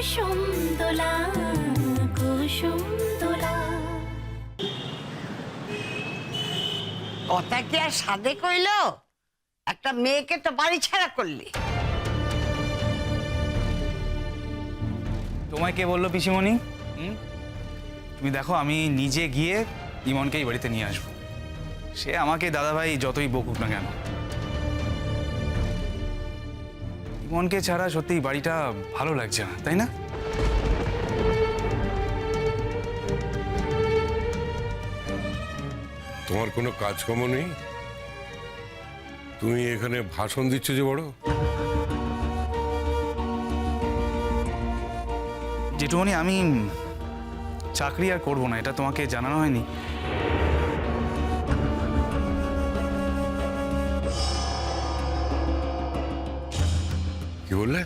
কুসুম দোলা কুসুম দোলা। কথা কি আর সাদে কইল? একটা মেয়েকে তো বাড়ি ছাড়া করলি। তোমায় কে বললো পিসিমণি? তুমি দেখো, আমি নিজে গিয়ে ইমনকে এই বাড়িতে নিয়ে আসবো। সে আমাকে দাদাভাই যতই বকুক না কেন। ইমনকে ছাড়া সত্যি বাড়িটা ভালো লাগছে না, তাই না? তোমার কোনো কাজকর্ম নেই? তুমি এখানে ভাষণ দিচ্ছ যে বড়। জেঠুমণি, আমি চাকরি আর করবো না, এটা তোমাকে জানানো হয়নি? কি বললে?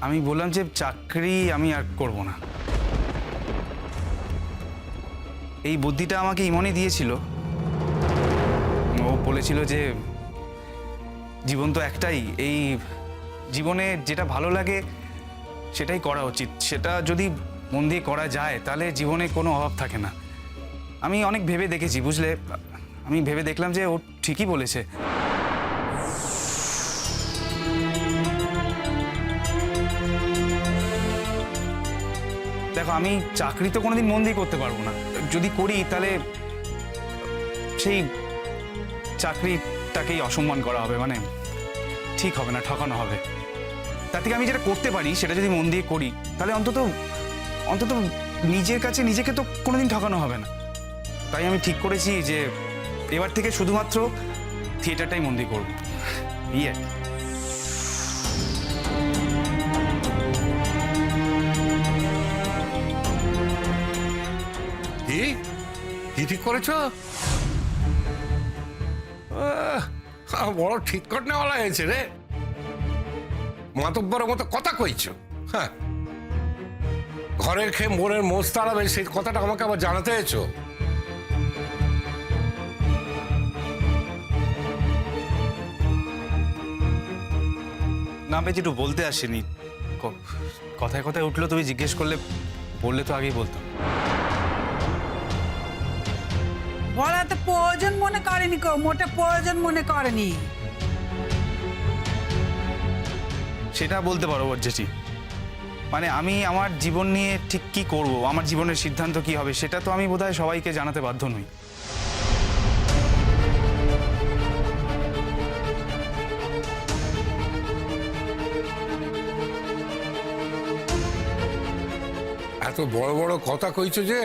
আমি বললাম যে চাকরি আমি আর করবো না। এই বুদ্ধিটা আমাকে ইমনই দিয়েছিল। ও বলেছিল যে জীবন তো একটাই, এই জীবনে যেটা ভালো লাগে সেটাই করা উচিত। সেটা যদি মন দিয়ে করা যায় তাহলে জীবনে কোনো অভাব থাকে না। আমি অনেক ভেবে দেখেছি, বুঝলে। আমি ভেবে দেখলাম যে ও ঠিকই বলেছে। দেখো, আমি চাকরি তো কোনোদিন মন দিয়ে করতে পারবো না। যদি করি তাহলে সেই চাকরিটাকেই অসম্মান করা হবে, মানে ঠিক হবে না, ঠকানো হবে। তার থেকে আমি যেটা করতে পারি সেটা যদি মন দিয়ে করি তাহলে অন্তত অন্তত নিজের কাছে নিজেকে তো কোনোদিন ঠকানো হবে না। তাই আমি ঠিক করেছি যে এবার থেকে শুধুমাত্র থিয়েটারটাই মন দিয়ে করবো। ইয়ে কি কি ঠিক করেছ? বড় ঠিক করে নেওয়া হয়েছে রে। মাতব্বরের মতো কথা কইছ। হ্যাঁ, ঘরের খেয়ে মনের মোষ তাড়াবে সেই কথাটা আমাকে আবার জানাতে হয়েছো। না বেশ, একটু বলতে আসেনি, কথায় কথায় উঠলো। তুমি জিজ্ঞেস করলে, বললে তো আগেই বলতাম। বলা তো প্রয়োজন মনে করেনি, মোটে প্রয়োজন মনে করেনি। সেটা বলতে পারো জেঠি। মানে আমি আমার জীবন নিয়ে ঠিক কি করব, আমার জীবনের সিদ্ধান্ত কি হবে, সেটা তো আমি বোধহয় সবাইকে জানাতে বাধ্য নই। এত বড় বড় কথা কইছো যে